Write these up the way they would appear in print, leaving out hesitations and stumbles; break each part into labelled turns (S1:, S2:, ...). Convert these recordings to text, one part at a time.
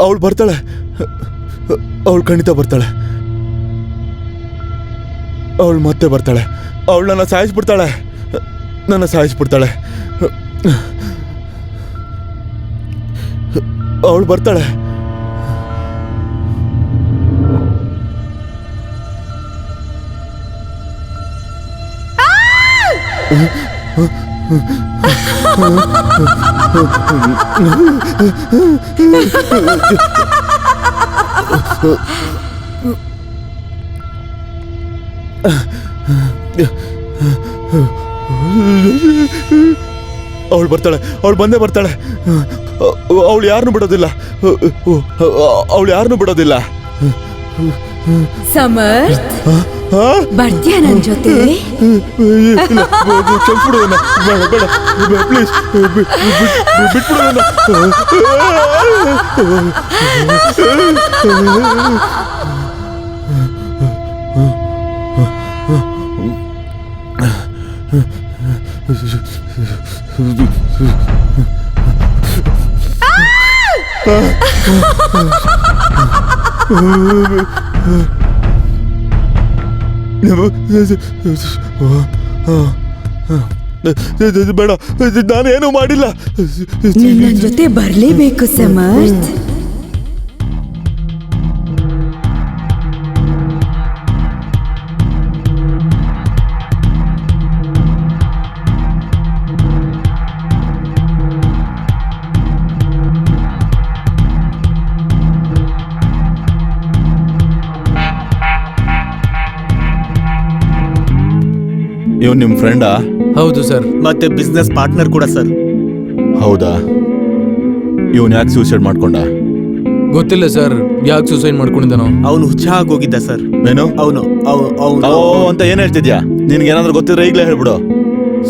S1: ಅವಳು ಬರ್ತಾಳೆ, ಅವಳು ಖಂಡಿತ ಬರ್ತಾಳೆ, ಅವಳು ಮತ್ತೆ ಬರ್ತಾಳೆ, ಅವಳು ನನ್ನ ಸಾಯಿಸ್ಬಿಡ್ತಾಳೆ, ನನ್ನ ಸಾಯಿಸ್ಬಿಡ್ತಾಳೆ, ಅವಳು ಬರ್ತಾಳೆ. ಅವಳು ಬರ್ತಾಳೆ, ಅವಳು ಬಂದೇ ಬರ್ತಾಳೆ, ಅವಳು ಯಾರನ್ನು ಬಿಡೋದಿಲ್ಲ, ಅವಳು ಯಾರನ್ನು ಬಿಡೋದಿಲ್ಲ.
S2: ಸಮರ್ಥ್, ಬರ್ತೀಯ ನನ್ ಜೊತೆ?
S1: ಪ್ಲೀಸ್ ಬಿಟ್ಬಿಡೋಣ. ಬೇಡ, ನಾನೇನು ಮಾಡಿಲ್ಲ.
S2: ನಿನ್ನ ಜೊತೆ ಬರ್ಲೇಬೇಕು ಸಮರ್ಥ್.
S1: ಇವ್ ನಿಮ್ ಫ್ರೆಂಡಾ?
S3: ಹೌದು ಸರ್.
S4: ಮತ್ತೆ ಬಿಸ್ನೆಸ್ ಪಾರ್ಟ್ನರ್ ಕೂಡ ಸರ್.
S1: ಹೌದಾ? ಇವನ್ ಯಾಕೆ ಸೂಸೈಡ್ ಮಾಡ್ಕೊಂಡ?
S3: ಗೊತ್ತಿಲ್ಲ ಸರ್, ಯಾಕೆ ಸೂಸೈಡ್ ಮಾಡ್ಕೊಂಡಿದ್ದಾನೋ.
S4: ಅವನು ಹುಚ್ಚ ಆಗೋಗಿದ್ದ ಸರ್.
S1: ಏನು
S4: ಅವನು
S1: ಅಂತ ಏನ್ ಹೇಳ್ತಿದ್ಯಾ? ನಿನ್ಗೆ ಏನಾದ್ರು ಗೊತ್ತಿದ್ರೆ ಈಗ್ಲೇ ಹೇಳ್ಬಿಡು.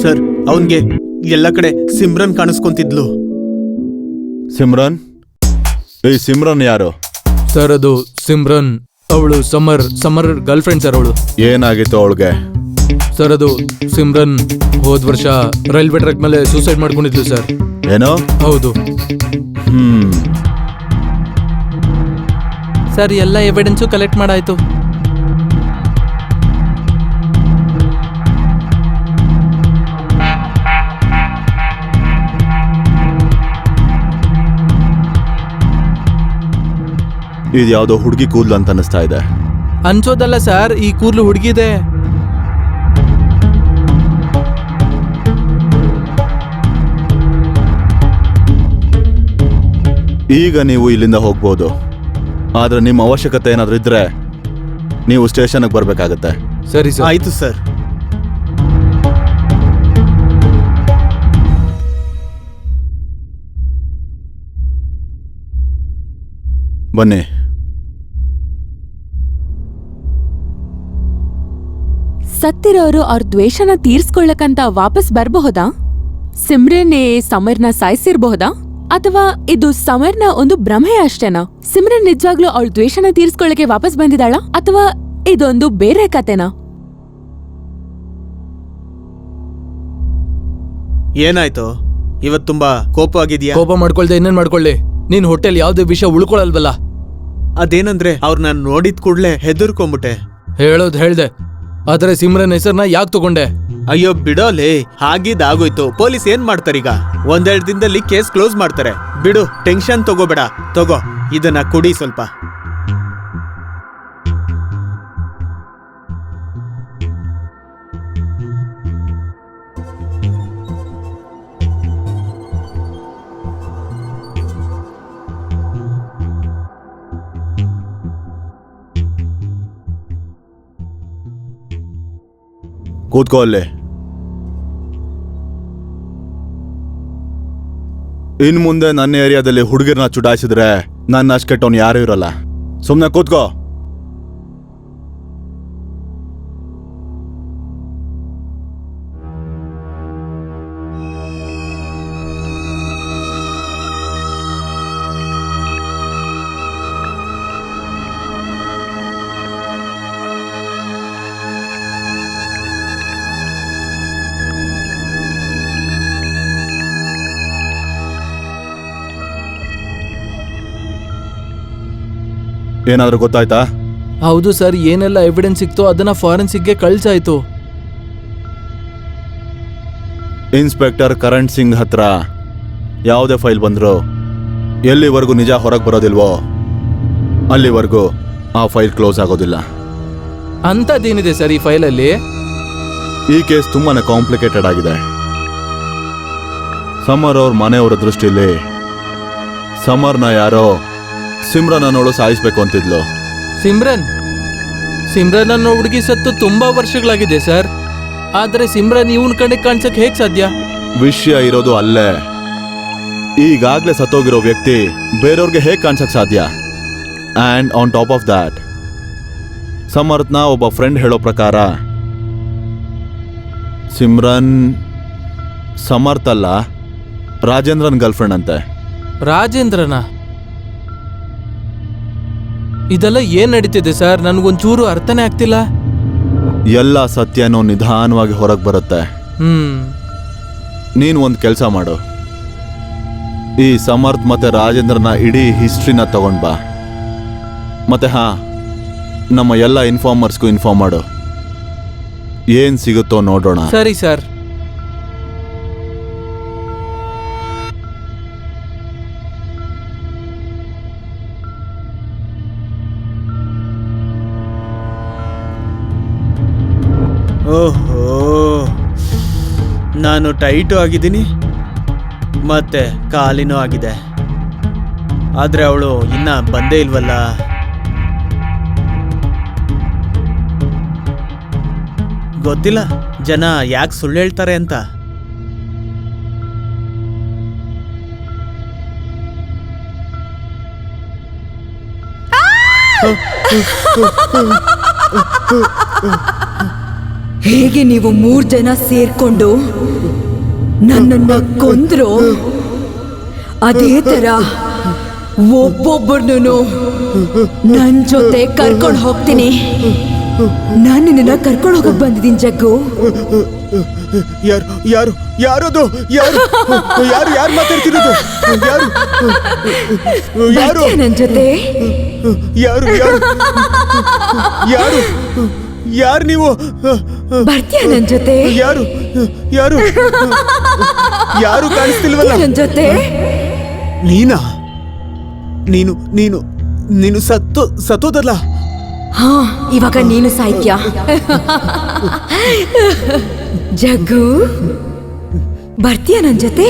S4: ಸರ್, ಅವನ್ಗೆ ಎಲ್ಲ ಕಡೆ ಸಿಮ್ರನ್ ಕಾಣಿಸ್ಕೊಂತಿದ್ಲು.
S1: ಸಿಮ್ರನ್? ಈ ಸಿಮ್ರನ್ ಯಾರು
S3: ಸರ್? ಅದು ಸಿಮ್ರನ್, ಅವಳು ಸಮರ್ ಗರ್ಲ್ ಫ್ರೆಂಡ್ ಸರ್. ಅವಳು
S1: ಏನಾಗಿತ್ತು ಅವಳಿಗೆ?
S3: ಸರ್, ಅದು ಸಿಮ್ರನ್ ಹೋದ್ ವರ್ಷ ರೈಲ್ವೆ ಟ್ರ್ಯಾಕ್ ಮೇಲೆ ಸೂಸೈಡ್ ಮಾಡ್ಕೊಂಡಿದ್ಲು ಸರ್.
S1: ಏನೋ?
S3: ಹೌದು ಸರ್, ಎಲ್ಲ ಎವಿಡೆನ್ಸು ಕಲೆಕ್ಟ್ ಮಾಡಾಯ್ತು.
S1: ಇದು ಯಾವ್ದೋ ಹುಡುಗಿ ಕೂದ್ಲು ಅಂತ ಅನಿಸ್ತಾ ಇದೆ.
S3: ಅನ್ಸೋದಲ್ಲ ಸರ್, ಈ ಕೂದ್ಲು ಹುಡುಗಿದೆ.
S1: ಈಗ ನೀವು ಇಲ್ಲಿಂದ ಹೋಗ್ಬೋದು, ಆದ್ರೆ ನಿಮ್ಮ ಅವಶ್ಯಕತೆ ಏನಾದ್ರೂ ಇದ್ರೆ ನೀವು ಸ್ಟೇಷನ್ಗೆ ಬರ್ಬೇಕಾಗತ್ತೆ.
S3: ಸರಿ ಸರ್.
S4: ಆಯ್ತು ಸರ್.
S1: ಬನ್ನಿ.
S2: ಸತ್ತಿರೋರು ಅವ್ರ ದ್ವೇಷನ ತೀರ್ಸ್ಕೊಳ್ಳಕಂತ ವಾಪಸ್ ಬರ್ಬಹುದಾ? ಸಿಮ್ರನ್ನೇ ಸಮರ್ನ ಸಾಯಿಸಿರ್ಬಹುದಾ? ಅಥವಾ ಇದು ಸಮರ್ನ ಒಂದು ಭ್ರಮೆ ಅಷ್ಟೇನಾ? ಸಿಮ್ರನ್ ನಿಜವಾಗ್ಲೂ ಅವಳ ದ್ವೇಷನ ತೀರ್ಸ್ಕೊಳ್ಳಕ್ಕೆ ವಾಪಸ್ ಬಂದಿದ್ದಾಳ, ಅಥವಾ ಇದೊಂದು ಬೇರೆ ಕತೆನಾ?
S4: ಏನಾಯ್ತು? ಇವತ್ ತುಂಬಾ ಕೋಪವಾಗಿದ್ಯಾ?
S3: ಕೋಪ ಮಾಡ್ಕೊಳ್ದೆ ಇನ್ನೇನ್ ಮಾಡ್ಕೊಳ್ಳಿ? ನೀನ್ ಹೋಟೆಲ್ ಯಾವ್ದೇ ವಿಷಯ ಉಳ್ಕೊಳಲ್ವಲ್ಲ.
S4: ಅದೇನಂದ್ರೆ ಅವ್ರನ್ನ ನೋಡಿದ ಕೂಡ್ಲೆ ಹೆದರ್ಕೊಂಬಿಟ್ಟೆ.
S3: ಹೇಳೋದ್ ಹೇಳ್ದೆ, ಆದ್ರೆ ಸಿಮ್ರನ್ ಹೆಸರನ್ನ ಯಾಕೆ ತಗೊಂಡೆ?
S4: ಅಯ್ಯೋ ಬಿಡೋಲೆ, ಹಾಗಿದ್ದಾಗೋಯ್ತು. ಪೊಲೀಸ್ ಏನ್ ಮಾಡ್ತಾರೀಗ? ಒಂದೆರಡು ದಿನದಲ್ಲಿ ಕೇಸ್ ಕ್ಲೋಸ್ ಮಾಡ್ತಾರೆ. ಬಿಡು, ಟೆನ್ಷನ್ ತಗೋಬೇಡ. ತಗೋ, ಇದನ್ನ ಕುಡಿ ಸ್ವಲ್ಪ.
S1: ಕೂತ್ಕೋ ಅಲ್ಲೇ. ಇನ್ ಮುಂದೆ ನನ್ನ ಏರಿಯಾದಲ್ಲಿ ಹುಡುಗಿರ್ನ ಚುಡಾಯಿಸಿದ್ರೆ ನನ್ನ ಅಷ್ಟು ಕೆಟ್ಟವನು ಯಾರೂ ಇರಲ್ಲ. ಸುಮ್ಮನೆ ಕೂತ್ಕೋ. ಏನಾದರೂ ಗೊತ್ತಾಯ್ತಾ?
S3: ಹೌದು ಸರ್, ಏನೆಲ್ಲ ಎವಿಡೆನ್ಸ್ ಸಿಕ್ತೋ ಅದನ್ನ ಫಾರೆನ್ಸಿಕ್ಗೆ ಕಳ್ಸಾಯ್ತು.
S1: ಇನ್ಸ್ಪೆಕ್ಟರ್ ಕರಣ್ ಸಿಂಗ್ ಹತ್ರ ಯಾವುದೇ ಫೈಲ್ ಬಂದ್ರು ಎಲ್ಲಿವರೆಗೂ ನಿಜ ಹೊರಗೆ ಬರೋದಿಲ್ವೋ ಅಲ್ಲಿವರೆಗೂ ಆ ಫೈಲ್ ಕ್ಲೋಸ್ ಆಗೋದಿಲ್ಲ.
S3: ಅಂಥದ್ದೇನಿದೆ ಸರ್ ಈ ಫೈಲಲ್ಲಿ?
S1: ಈ ಕೇಸ್ ತುಂಬಾನೇ ಕಾಂಪ್ಲಿಕೇಟೆಡ್ ಆಗಿದೆ. ಸಮರ್ ಅವ್ರ ಮನೆಯವರ ದೃಷ್ಟಿಲಿ ಸಮರ್ನ ಯಾರೋ ಸಿಮ್ರನ್ ಅನ್ನೋಳು ಸಾಯಿಸ್ಬೇಕು ಅಂತಿದ್ಲು.
S3: ಸಿಮ್ರನ್ ಅನ್ನೋ ಹುಡುಗಿ ಸತ್ತು ತುಂಬಾ ವರ್ಷಗಳಾಗಿದೆ ಸರ್. ಆದ್ರೆ ಸಿಮ್ರನ್ ಇವನ್ ಕಣ್ಣಿಗೆ ಕಾಣ್ಸಕ್ ಹೇಗ್ ಸಾಧ್ಯ?
S1: ವಿಷಯ ಇರೋದು ಅಲ್ಲೇ. ಈಗಾಗ್ಲೇ ಸತ್ತೋಗಿರೋ ವ್ಯಕ್ತಿ ಬೇರೆಯವ್ರಿಗೆ ಹೇಗೆ ಕಾಣ್ಸಕ್ ಸಾಧ್ಯ? And on top of that ಸಮರ್ಥ್ನ ಒಬ್ಬ ಫ್ರೆಂಡ್ ಹೇಳೋ ಪ್ರಕಾರ ಸಿಮ್ರನ್ ಸಮರ್ಥ್ ಅಲ್ಲ, ರಾಜೇಂದ್ರನ್ ಗರ್ಲ್ಫ್ರೆಂಡ್ ಅಂತೆ.
S3: ರಾಜೇಂದ್ರನ? ಇದೆಲ್ಲ ಏನ್ ನಡೀತಿದೆ ಸರ್? ನನ್ಗೊಂಚೂರು ಅರ್ಥನೇ ಆಗ್ತಿಲ್ಲ.
S1: ಎಲ್ಲ ಸತ್ಯನೂ ನಿಧಾನವಾಗಿ ಹೊರಗೆ ಬರುತ್ತೆ. ನೀನು ಒಂದು ಕೆಲಸ ಮಾಡು, ಈ ಸಮರ್ಥ್ ಮತ್ತೆ ರಾಜೇಂದ್ರನ ಇಡೀ ಹಿಸ್ಟ್ರಿನ ತಗೊಂಡ್ ಬಾ. ಮತ್ತೆ ನಮ್ಮ ಎಲ್ಲ ಇನ್ಫಾರ್ಮರ್ಸ್ಗೂ ಇನ್ಫಾರ್ಮ್ ಮಾಡು. ಏನ್ ಸಿಗುತ್ತೋ ನೋಡೋಣ.
S3: ಸರಿ ಸರ್.
S4: ಓಹೋ, ನಾನು ಟೈಟು ಆಗಿದ್ದೀನಿ ಮತ್ತೆ ಕಾಲಿನೂ ಆಗಿದೆ. ಆದ್ರೆ ಅವಳು ಇನ್ನ ಬಂದೇ ಇಲ್ವಲ್ಲ. ಗೊತ್ತಿಲ್ಲ ಜನ ಯಾಕೆ ಸುಳ್ಳು ಹೇಳ್ತಾರೆ ಅಂತ.
S5: ಹೇಗೆ ನೀವು 3 ಜನ ಸೇರ್ಕೊಂಡು ನನ್ನನ್ನ ಕೊಂದ್ರು, ಅದೇ ತರ ಒಬ್ಬೊಬ್ಬರನ್ನು ನನ್ ಜೊತೆ ಕರ್ಕೊಂಡು ಹೋಗ್ತೀನಿ. ನಾನು ನಿನ್ನ ಕರ್ಕೊಂಡು ಹೋಗಕ್ ಬಂದಿದ್ದೀನಿ ಜಗ್ಗು.
S4: ಯಾರು ಯಾರು ಯಾರದು? ಯಾರು ಯಾರು ಯಾರು ಮಾತಾಡ್ತಿರೋದು? ಯಾರು ಯಾರು
S5: ನನ್ ಜೊತೆ?
S4: ಯಾರು ಯಾರು ಯಾರು ಯಾರು ನೀವು?
S5: ಬರ್ತೀಯ ನನ್ ಜೊತೆ?
S4: ಯಾರು ಯಾರು ಯಾರು ಕಾಣಿಸ್ತಿಲ್ವಲ್ಲ
S5: ನನ್ ಜೊತೆ?
S4: ನೀನಾ? ನೀನು ನೀನು ನೀನು ಸತ್ತೋದಲ್ಲ?
S5: ಹಾ, ಇವಾಗ ನೀನು ಸಾಯ್ತ್ಯಾ? ಜಗ್ಗು, ಬರ್ತೀಯ ನನ್ ಜೊತೆ?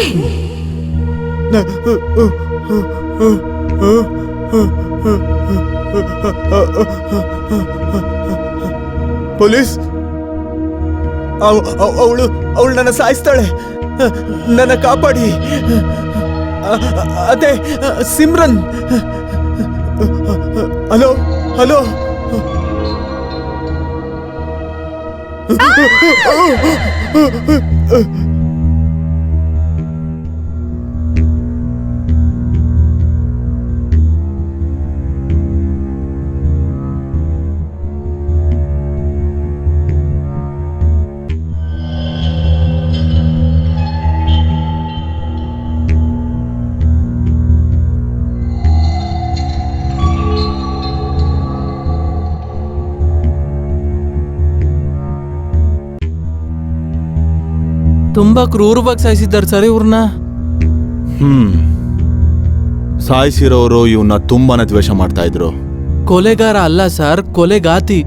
S4: ಪೊಲೀಸ್ ಅವಳು ನನ್ನ ಸಾಯಿಸ್ತಾಳೆ. ನನ್ನ ಕಾಪಾಡಿ. ಅದೇ ಸಿಮ್ರನ್. Hello hello.
S3: ತುಂಬಾ ಕ್ರೂರವಾಗಿ ಸಾಯಿಸಿದ್ದಾರೆ ಸರ್ ಇವ್ರನ್ನ.
S1: ಸಾಯಿಸಿರೋರು ಇವನ್ನ ತುಂಬಾನೇ ದ್ವೇಷ ಮಾಡ್ತಾ ಇದ್ರು.
S3: ಕೊಲೆಗಾರ ಅಲ್ಲ ಸರ್, ಕೊಲೆಗಾತಿ.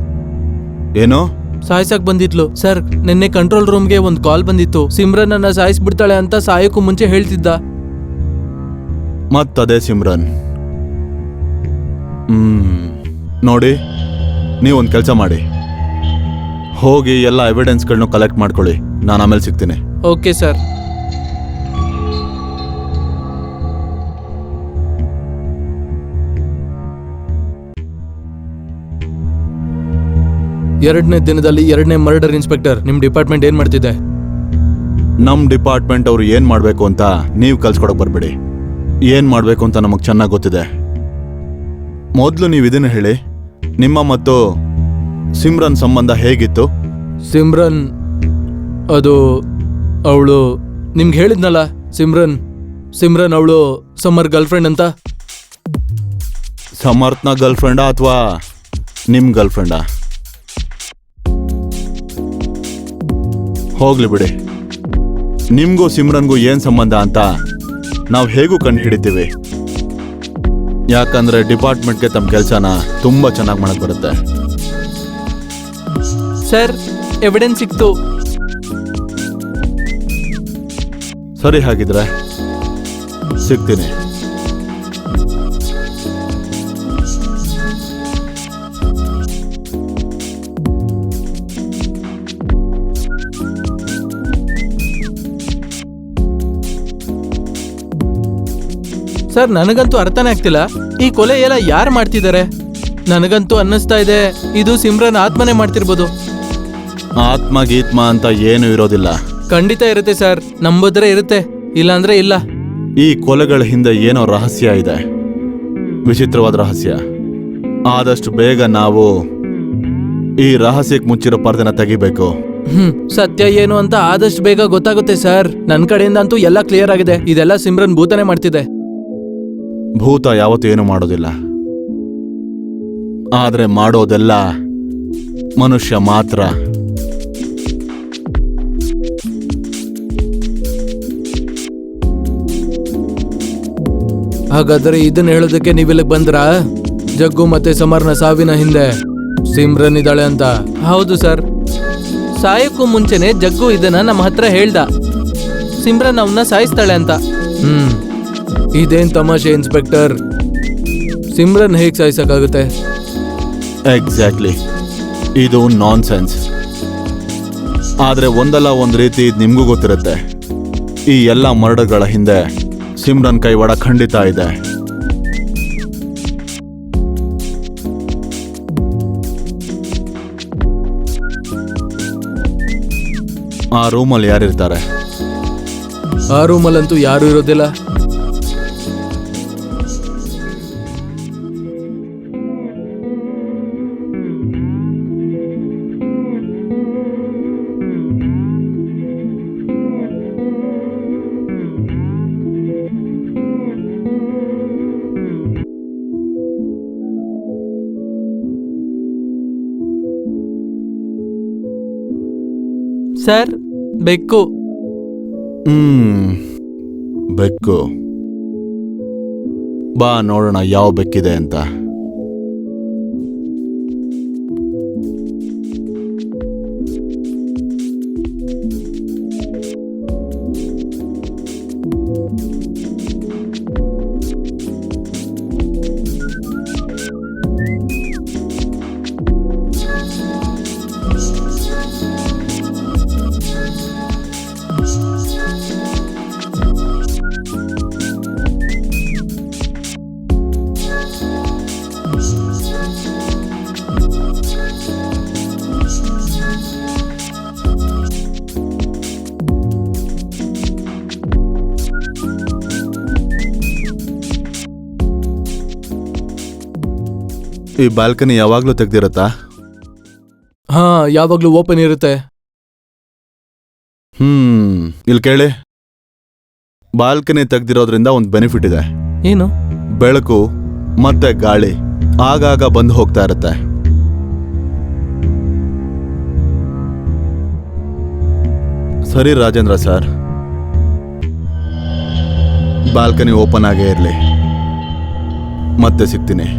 S1: ಏನೋ
S3: ಸಾಯ್ಸಕ್ ಬಂದಿದ್ಲು ಸರ್. ನಿನ್ನೆ ಕಂಟ್ರೋಲ್ ರೂಮ್ಗೆ ಒಂದು ಕಾಲ್ ಬಂದಿತ್ತು. ಸಿಮ್ರನ್ ಅನ್ನ ಸಾಯಿಸ್ಬಿಡ್ತಾಳೆ ಅಂತ ಸಾಯೋಕ್ಕೂ ಮುಂಚೆ ಹೇಳ್ತಿದ್ದ.
S1: ಮತ್ತದೇ ಸಿಮ್ರನ್. ನೋಡಿ, ನೀವೊಂದು ಕೆಲಸ ಮಾಡಿ, ಹೋಗಿ ಎಲ್ಲ ಎವಿಡೆನ್ಸ್ಗಳನ್ನೂ ಕಲೆಕ್ಟ್ ಮಾಡ್ಕೊಳ್ಳಿ. ನಾನು ಆಮೇಲೆ ಸಿಗ್ತೀನಿ.
S3: Okay sir. ಎರಡನೇ ದಿನದಲ್ಲಿ 2ನೇ ಮರ್ಡರ್. ಇನ್ಸ್ಪೆಕ್ಟರ್, ನಿಮ್ ಡಿಪಾರ್ಟ್ಮೆಂಟ್ ಏನ್ ಮಾಡ್ತಿದೆ?
S1: ನಮ್ಮ ಡಿಪಾರ್ಟ್ಮೆಂಟ್ ಅವರು ಏನ್ ಮಾಡಬೇಕು ಅಂತ ನೀವು ಕಲ್ಸ್ಕೊಡಕ್ ಬರ್ಬೇಡಿ. ಏನ್ ಮಾಡಬೇಕು ಅಂತ ನಮಗೆ ಚೆನ್ನಾಗಿ ಗೊತ್ತಿದೆ. ಮೊದಲು ನೀವು ಇದನ್ನ ಹೇಳಿ, ನಿಮ್ಮ ಮತ್ತು ಸಿಮ್ರನ್ ಸಂಬಂಧ ಹೇಗಿತ್ತು?
S3: ಸಿಮ್ರನ್, ಅದು ಅವಳು ನಿಮ್ಗೆ ಹೇಳಿದ್ನಲ್ಲ, ಸಿಮ್ರನ್ ಅವಳು ಸಮರ್ ಗರ್ಲ್ಫ್ರೆಂಡ್ ಅಂತ.
S1: ಸಮರ್ಥ್ನ ಗರ್ಲ್ಫ್ರೆಂಡಾ ಅಥವಾ ನಿಮ್ಮ ಗರ್ಲ್ಫ್ರೆಂಡಾ? ಹೋಗ್ಲಿ ಬಿಡಿ, ನಿಮಗೂ ಸಿಮ್ರನ್ಗೂ ಏನು ಸಂಬಂಧ ಅಂತ ನಾವು ಹೇಗೂ ಕಂಡು ಹಿಡಿತೀವಿ. ಯಾಕಂದ್ರೆ ಡಿಪಾರ್ಟ್ಮೆಂಟ್ಗೆ ತಮ್ಮ ಕೆಲಸನ ತುಂಬ ಚೆನ್ನಾಗಿ ಮಾಡಕ್ ಬರುತ್ತೆ.
S3: ಸರ್, ಎವಿಡೆನ್ಸ್ ಸಿಕ್ತು.
S1: ಸರಿ, ಹಾಗಿದ್ರೆ ಸಿಗ್ತೀನಿ.
S3: ಸರ್, ನನಗಂತೂ ಅರ್ಥನೇ ಆಗ್ತಿಲ್ಲ, ಈ ಕೊಲೆ ಎಲ್ಲ ಯಾರು ಮಾಡ್ತಿದ್ದಾರೆ? ನನಗಂತೂ ಅನ್ನಿಸ್ತಾ ಇದೆ ಇದು ಸಿಮ್ರನ್ ಆತ್ಮನೇ ಮಾಡ್ತಿರ್ಬೋದು.
S1: ಆತ್ಮ ಗೀತ್ಮ ಅಂತ ಏನು ಇರೋದಿಲ್ಲ.
S3: ಖಂಡಿತ ಇರುತ್ತೆ ಸರ್, ನಂಬುದ್ರೆ ಇರುತ್ತೆ, ಇಲ್ಲಾಂದ್ರೆ ಇಲ್ಲ.
S1: ಈ ಕೊಲೆಗಳ ಹಿಂದೆ ಏನೋ ರಹಸ್ಯ ಇದೆ, ವಿಚಿತ್ರವಾದ ರಹಸ್ಯ. ಆದಷ್ಟು ಬೇಗ ನಾವು ಈ ರಹಸ್ಯಕ್ಕೆ ಮುಚ್ಚಿರೋ ಪರ್ದೆನ ತೆಗಿಬೇಕು.
S3: ಸತ್ಯ ಏನು ಅಂತ ಆದಷ್ಟು ಬೇಗ ಗೊತ್ತಾಗುತ್ತೆ ಸರ್. ನನ್ನ ಕಡೆಯಿಂದ ಅಂತೂ ಎಲ್ಲ ಕ್ಲಿಯರ್ ಆಗಿದೆ. ಇದೆಲ್ಲ ಸಿಮ್ರನ್ ಭೂತನೇ ಮಾಡ್ತಿದೆ.
S1: ಭೂತ ಯಾವತ್ತೂ ಏನು ಮಾಡೋದಿಲ್ಲ, ಆದ್ರೆ ಮಾಡೋದೆಲ್ಲ ಮನುಷ್ಯ ಮಾತ್ರ.
S3: ಹಾಗಾದ್ರೆ ಇದನ್ನ ಹೇಳೋದಕ್ಕೆ ನೀವಿಲ್ಲಿಗೆ ಬಂದ್ರಾ? ಜಗ್ಗು ಮತ್ತೆ ಸಮರ್ನ ಸಾವಿನ ಹಿಂದೆ ಸಿಮ್ರನ್ ಇದ್ದಾಳೆ ಅಂತ? ಹೌದು ಸರ್, ಸಾಯಕ್ಕೂ ಮುಂಚೆನೆ ಜಗ್ಗು ಇದನ್ನ ನಮ್ಮ ಹತ್ರ ಹೇಳ್ದ, ಸಿಮ್ರನ್ ಅವನ್ನ ಸಾಯಿಸ್ತಾಳೆ ಅಂತ. ಇದೇನ್ ತಮಾಷೆ ಇನ್ಸ್ಪೆಕ್ಟರ್, ಸಿಮ್ರನ್ ಹೇಗ್ ಸಾಯಿಸಕ್ಕಾಗುತ್ತೆ?
S1: ಎಕ್ಸಾಕ್ಟ್ಲಿ, ಇದು ನಾನ್ ಸೆನ್ಸ್. ಆದ್ರೆ ಒಂದಲ್ಲ ಒಂದು ರೀತಿ ನಿಮ್ಗೂ ಗೊತ್ತಿರುತ್ತೆ, ಈ ಎಲ್ಲ ಮರ್ಡರ್ಗಳ ಹಿಂದೆ ಸಿಮ್ರನ್ ಕೈವಾಡ ಖಂಡಿತ ಇದೆ. ಆ ರೂಮಲ್ಲಿ ಯಾರಿರ್ತಾರೆ?
S3: ಆ ರೂಮಲ್ಲಂತೂ ಯಾರು ಇರೋದಿಲ್ಲ. ಸರ್, ಬೆಕ್ಕು.
S1: ಬೆಕ್ಕು. ಬಾ ನೋಡೋಣ ಯಾವ ಬೆಕ್ಕಿದೆ ಅಂತ. ಈ ಬಾಲ್ಕನಿ ಯಾವಾಗ್ಲೂ ತೆಗ್ದಿರತ್ತಾ?
S3: ಹಾ, ಯಾವಾಗ್ಲೂ ಓಪನ್ ಇರುತ್ತೆ.
S1: ಇಲ್ಲಿ ಕೇಳಿ, ಬಾಲ್ಕನಿ ತೆಗ್ದಿರೋದ್ರಿಂದ ಒಂದು ಬೆನಿಫಿಟ್ ಇದೆ.
S3: ಏನು?
S1: ಬೆಳಕು ಮತ್ತೆ ಗಾಳಿ ಆಗಾಗ ಬಂದು ಹೋಗ್ತಾ ಇರುತ್ತೆ. ಸರಿ ರಾಜೇಂದ್ರ ಸರ್, ಬಾಲ್ಕನಿ ಓಪನ್ ಆಗೇ ಇರಲಿ. ಮತ್ತೆ ಸಿಗ್ತೀನಿ.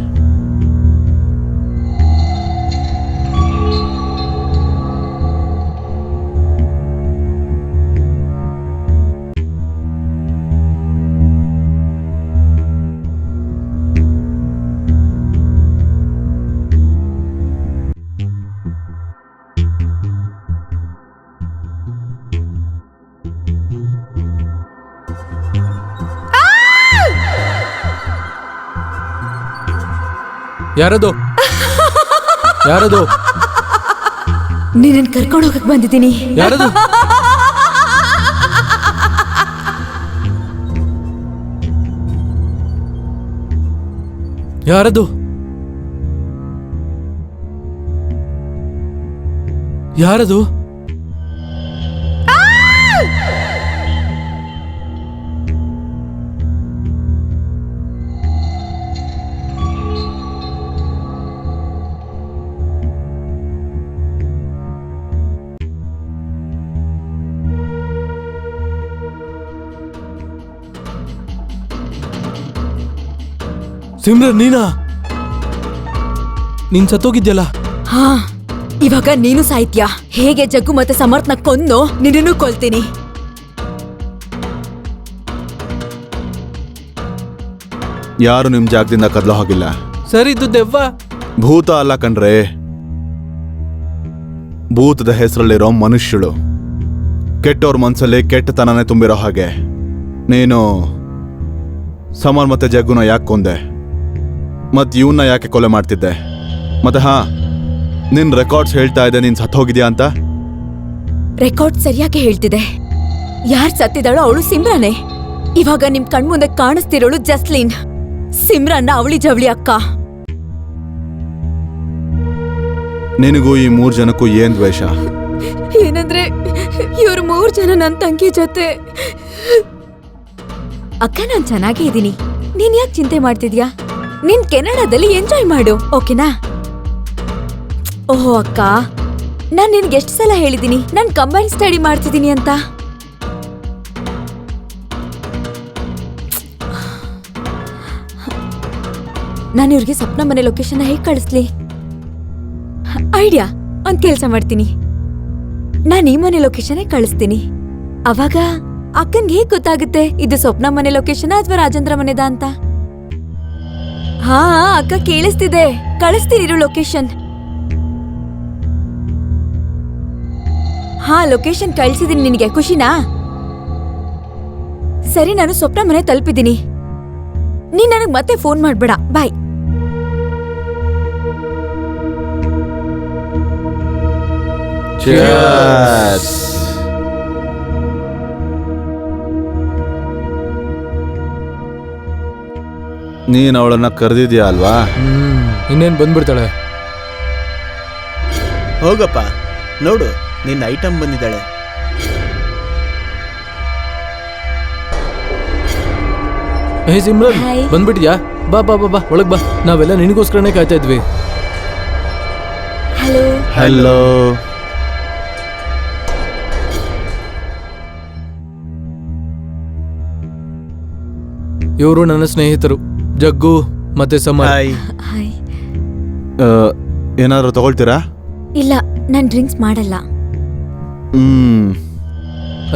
S3: ಯಾರದು? ಯಾರದು?
S5: ನೀನನ್ ಕರ್ಕೊಂಡು ಹೋಗಕ್ ಬಂದಿದ್ದೀನಿ.
S3: ಯಾರದು? ಯಾರದು? ಯಾರದು? ಸಿಮ್ರನ್ ನೀನಾ? ನೀನ್ ಸತ್ತೋಗಿದ್ಯಲ್ಲ.
S5: ಹಾ, ಇವಾಗ ನೀನು ಸಾಯ್ತ್ಯಾ. ಹೇಗೆ ಜಗ್ಗು ಮತ್ತೆ ಸಮರ್ಥನ ಕೊಂದು ನಿನ್ನೂ ಕೊಲ್ತೀನಿ.
S1: ಯಾರು ನಿಮ್ ಜಾಗದಿಂದ ಕದ್ಲೋ ಹಾಗಿಲ್ಲ.
S3: ಸರ್ ಇದು ದೆವ್ವ.
S1: ಭೂತ ಅಲ್ಲ ಕಣ್ರೆ, ಭೂತದ ಹೆಸರಲ್ಲಿರೋ ಮನುಷ್ಯಳು. ಕೆಟ್ಟವ್ರ ಮನ್ಸಲ್ಲಿ ಕೆಟ್ಟತನನೇ ತುಂಬಿರೋ ಹಾಗೆ. ನೀನು ಸಮರ್ ಮತ್ತೆ ಜಗ್ಗುನ ಯಾಕೆ ಕೊಂದೆ? ಮತ್ ಇವನ್ನ ಯಾಕೆ ಕೊಲೆ ಮಾಡ್ತಿದ್ದೆ? ಮತ್ತೆ ಹಾ, ನಿನ್ ರೆಕಾರ್ಡ್ಸ್ ಹೇಳ್ತಾ ಇದೆ ನೀನ್ ಸತ್ತೋಗಿದ್ಯಾ ಅಂತ.
S5: ರೆಕಾರ್ಡ್ ಸರಿಯಾಗಿ ಹೇಳ್ತಿದೆ. ಯಾರ್ ಸತ್ತಿದಾಳೋ ಅವಳು ಸಿಮ್ರಾನೇ. ಇವಾಗ ನಿಮ್ ಕಣ್ಮುಂದೆ ಕಾಣಿಸ್ತಿರೋಳು ಜಸ್ಲೀನ್, ಸಿಮ್ರಾನ್ನ ಅವಳಿ ಜವಳಿ ಅಕ್ಕ.
S1: ನಿನಗೂ ಈ 3 ಜನಕ್ಕೂ ಏನ್ ದ್ವೇಷ?
S5: ಏನಂದ್ರೆ ಇವ್ರು 3 ಜನ ನನ್ ತಂಗಿ ಜೊತೆ. ಅಕ್ಕ, ನಾನ್ ಚೆನ್ನಾಗೇ ಇದ್ದೀನಿ. ನೀನ್ ಯಾಕೆ ಚಿಂತೆ ಮಾಡ್ತಿದ್ಯಾ? ನೀನ್ ಕೆನಡಾದಲ್ಲಿ ಎಂಜಾಯ್ ಮಾಡು, ಓಕೆನಾ? ಓಹೋ ಅಕ್ಕ, ನಾನ್ ನಿನ್ಗೆ ಎಷ್ಟು ಸಲ ಹೇಳಿದೀನಿ ನಾನ್ ಕಂಬೈನ್ ಸ್ಟಡಿ ಮಾಡ್ತಿದ್ದೀನಿ ಅಂತ. ನಾನು ಇವ್ರಿಗೆ ಸ್ವಪ್ನ ಮನೆ ಲೊಕೇಶನ್ ಹೇಗೆ ಕಳಿಸ್ಲಿ? ಐಡಿಯಾ, ಒಂದ್ ಕೆಲ್ಸ ಮಾಡ್ತೀನಿ. ನಾನ್ ಈ ಮನೆ ಲೊಕೇಶನ್ ಕಳಿಸ್ತೀನಿ. ಅವಾಗ ಅಕ್ಕನ್ಗೆ ಹೇಗ್ ಗೊತ್ತಾಗುತ್ತೆ ಇದು ಸ್ವಪ್ನ ಮನೆ ಲೊಕೇಶನ್ ಅಥವಾ ರಾಜೇಂದ್ರ ಮನೆದ ಅಂತ? ಹಾ ಅಕ್ಕ, ಕೇಳಿಸ್ತಿದೆ. ಕಳಿಸ್ತೀನಿ ಲೊಕೇಶನ್. ಹಾ, ಲೊಕೇಶನ್ ಕಳ್ಸಿದೀನಿ ನಿನಗೆ. ಖುಷಿನಾ? ಸರಿ, ನಾನು ಸ್ವಪ್ನ ಮನೆ ತಲುಪಿದ್ದೀನಿ. ನೀನ್ ನನಗ್ ಮತ್ತೆ ಫೋನ್ ಮಾಡ್ಬೇಡ. ಬಾಯ್.
S1: ನೀನ್ ಅವಳನ್ನ ಕರೆದಿದ್ಯಾ ಅಲ್ವಾ?
S3: ಇನ್ನೇನ್ ಬಂದ್ಬಿಡ್ತಾಳೆ.
S4: ಹೋಗಪ್ಪ, ನೋಡು ನಿನ್ನ ಐಟಮ್ ಬಂದಿದ್ದಾಳೆ.
S3: ಹೇ ಸಿಮ್ರನ್,
S5: ಹಾಯ್.
S3: ಬಂದ್ಬಿಟ್ಯಾ? ಬಾ ಬಾ ಬಾ ಬಾ, ಒಳಗ್ ಬಾ. ನಾವೆಲ್ಲ ನಿನಗೋಸ್ಕರನೇ ಕಾಯ್ತಾ ಇದ್ವಿ.
S5: ಹಲೋ.
S1: ಹಲೋ.
S3: ಇವರು ನನ್ನ ಸ್ನೇಹಿತರು ಜಗ್ಗು ಮತ್ತೆ ಸಮರ್.
S4: ಹಾಯ್.
S5: ಹಾಯ್.
S1: ಏನಾದ್ರು ತಗೊಳ್ತೀರಾ?
S5: ಇಲ್ಲ, ನಾನ್ ಡ್ರಿಂಕ್ಸ್ ಮಾಡಲ್ಲ.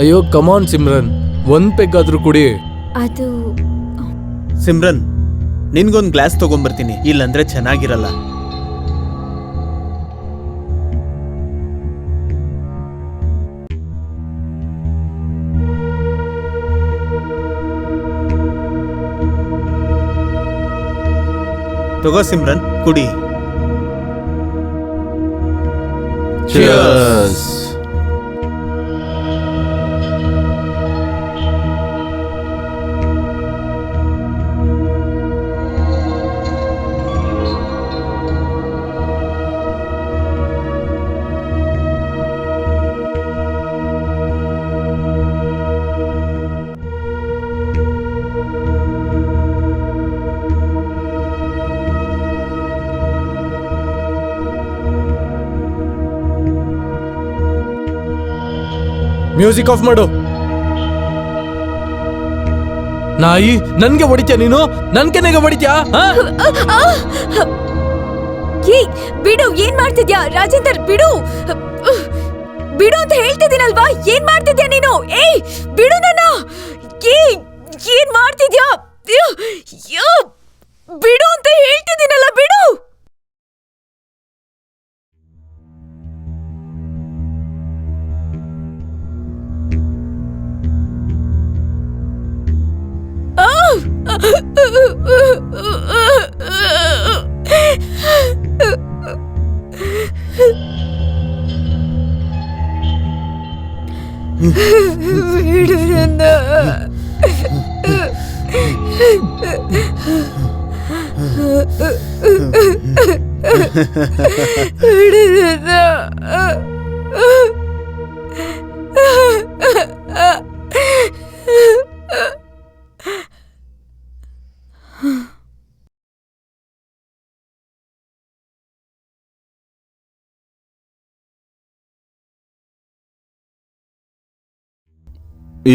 S3: ಅಯ್ಯೋ ಕಮಾನ್ ಸಿಮ್ರನ್, ಒಂದ್ ಪೆಗ್ ಆದ್ರೂ ಕುಡಿ.
S5: ಅದು
S4: ಸಿಮ್ರನ್, ನಿನ್ಗೊಂದ್ ಗ್ಲಾಸ್ ತಗೊಂಬರ್ತೀನಿ, ಇಲ್ಲಂದ್ರೆ ಚೆನ್ನಾಗಿರಲ್ಲ. ತಗೋ ಸಿಮ್ರನ್, ಕುಡಿ.
S1: Cheers.
S3: ಮ್ಯೂಸಿಕ್ ಆಫ್ ಮಾಡು. ನಾಯಿ, ನನ್ಗೆ ಹೊಡಿತ್ಯಾ ನೀನು? ನನ್ ಕೆನೆಗೆ ಹೊಡಿತ್ಯಾ?
S5: ಏಯ್, ಬಿಡು. ಏನ್ ಮಾಡ್ತಿದ್ಯಾ ರಾಜೇಂದರ್? ಬಿಡು ಬಿಡು ಅಂತ ಹೇಳ್ತಿದ್ದೀನಲ್ವಾ? ಏನ್ ಮಾಡ್ತಿದ್ಯಾ ನೀನು? ಏಯ್, ಬಿಡು ನನ್ನ. ಏಯ್, ಏನ್ ಮಾಡ್ತಿದ್ಯಾ? ಬಿಡು ಅಂತ ಹೇಳ್ತಿದ್ದೀನಲ್ಲ, ಬಿಡು. ಬಿಡು ನನ್ನ. ಬಿಡು ನನ್ನ.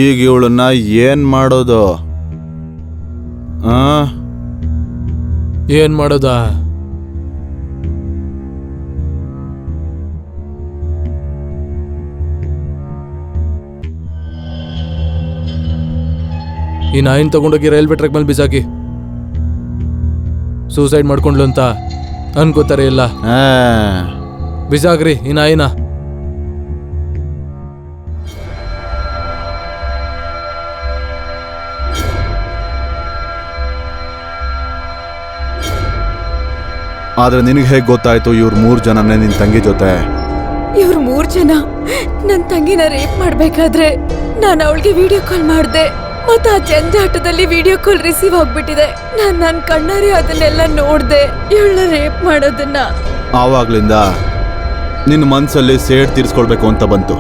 S1: ಈಗ ಇವಳನ್ನ ಏನ್ ಮಾಡೋದು?
S3: ಏನ್ ಮಾಡೋದಾ? ಈ ನಾಯಿನ್ ತಗೊಂಡೋಗಿ ರೈಲ್ವೆ ಟ್ರ್ಯಾಕ್ ಮೇಲೆ ಬಿಸಾಕಿ. ಸೂಸೈಡ್ ಮಾಡ್ಕೊಂಡ್ಲು ಅಂತ ಅನ್ಕೋತಾರೆ ಇಲ್ಲ.
S1: ಆ,
S3: ಬಿಸಾಕ್ರಿ ಈ ನಾಯಿನ.
S1: ಆದ್ರೆ ನಿನಗೆ ಹೇಗೆ ಗೊತ್ತಾಯ್ತು ಇವ್ರು 3 ಜನನೇ ನಿನ್ ತಂಗಿ ಜೊತೆ?
S5: ಇವ್ರು 3 ಜನ ನನ್ ತಂಗಿನ ರೇಪ್ ಮಾಡ್ಬೇಕಾದ್ರೆ ನಾನು ಅವಳಿಗೆ ವಿಡಿಯೋ ಕಾಲ್ ಮಾಡ್ದೆ. ಮತ್ತೆ ಆ ಜಂಜಾಟದಲ್ಲಿ ವಿಡಿಯೋ ಕಾಲ್ ರಿಸೀವ್ ಆಗ್ಬಿಟ್ಟಿದೆ. ನಾನ್ ನನ್ ಕಣ್ಣಾರೆ ಅದನ್ನೆಲ್ಲ ನೋಡ್ದೆ, ಇವಳನ್ನ ರೇಪ್ ಮಾಡೋದನ್ನ.
S1: ಆವಾಗ್ಲಿಂದ ನಿನ್ನ ಮನ್ಸಲ್ಲಿ ಸೇಡ್ ತೀರ್ಸ್ಕೊಳ್ಬೇಕು ಅಂತ ಬಂತು.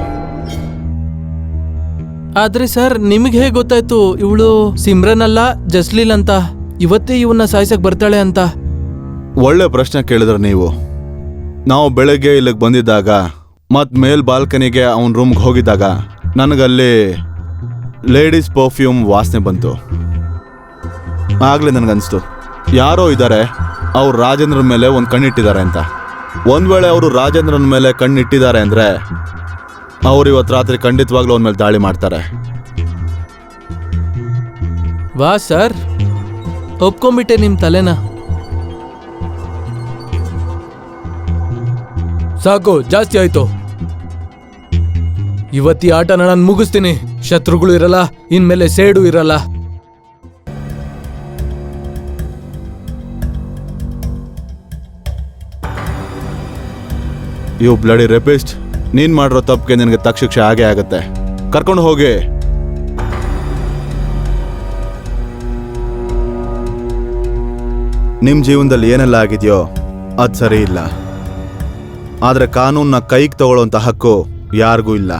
S3: ಆದ್ರೆ ಸರ್, ನಿಮಗೆ ಹೇಗೆ ಗೊತ್ತಾಯ್ತು ಇವಳು ಸಿಮ್ರನ್ ಅಲ್ಲ ಜಸ್ಲೀಲ್ ಅಂತ? ಇವತ್ತೇ ಇವನ್ನ ಸಾಯ್ಸಕ್ ಬರ್ತಾಳೆ ಅಂತ?
S1: ಒಳ್ಳೆ ಪ್ರಶ್ನೆ ಕೇಳಿದ್ರೆ ನೀವು. ನಾವು ಬೆಳಗ್ಗೆ ಇಲ್ಲಿಗೆ ಬಂದಿದ್ದಾಗ ಮತ್ ಮೇಲ್ ಬಾಲ್ಕನಿಗೆ ಅವನ ರೂಮ್ಗೆ ಹೋಗಿದ್ದಾಗ ನನಗಲ್ಲಿ ಲೇಡೀಸ್ ಪರ್ಫ್ಯೂಮ್ ವಾಸನೆ ಬಂತು. ಆಗ್ಲೇ ನನಗನ್ಸ್ತು ಯಾರೋ ಇದ್ದಾರೆ, ಅವ್ರು ರಾಜೇಂದ್ರನ ಮೇಲೆ ಒಂದು ಕಣ್ಣಿಟ್ಟಿದ್ದಾರೆ ಅಂತ. ಒಂದ್ ವೇಳೆ ಅವರು ರಾಜೇಂದ್ರನ ಮೇಲೆ ಕಣ್ಣಿಟ್ಟಿದ್ದಾರೆ ಅಂದ್ರೆ ಅವ್ರು ಇವತ್ತು ರಾತ್ರಿ ಖಂಡಿತವಾಗ್ಲೂ ಅವನ ಮೇಲೆ ದಾಳಿ ಮಾಡ್ತಾರೆ.
S3: ವಾ ಸರ್, ಒಪ್ಕೊಂಬಿಟ್ಟೆ ನಿಮ್ ತಲೆನ. ಸಾಕು, ಜಾಸ್ತಿ ಆಯ್ತು. ಇವತ್ತಿ ಆಟನ ನಾನು ಮುಗಿಸ್ತೀನಿ. ಶತ್ರುಗಳು ಇರಲ್ಲ, ಇನ್ಮೇಲೆ ಸೇಡು ಇರಲ್ಲ.
S1: ಇವು ಬ್ಲಡಿ ರೆಪಿಸ್ಟ್, ನೀನ್ ಮಾಡಿರೋ ತಪ್ಪಿಗೆ ನಿನಗೆ ತಕ್ಕ ಶಿಕ್ಷೆ ಆಗೇ ಆಗತ್ತೆ. ಕರ್ಕೊಂಡು ಹೋಗಿ. ನಿಮ್ ಜೀವನದಲ್ಲಿ ಏನೆಲ್ಲ ಆಗಿದೆಯೋ ಅದು ಸರಿ ಇಲ್ಲ. ಆದ್ರೆ ಕಾನೂನ್ನ ಕೈಗೆ ತಗೊಳ್ಳೋಂಥ ಹಕ್ಕು ಯಾರಿಗೂ ಇಲ್ಲ.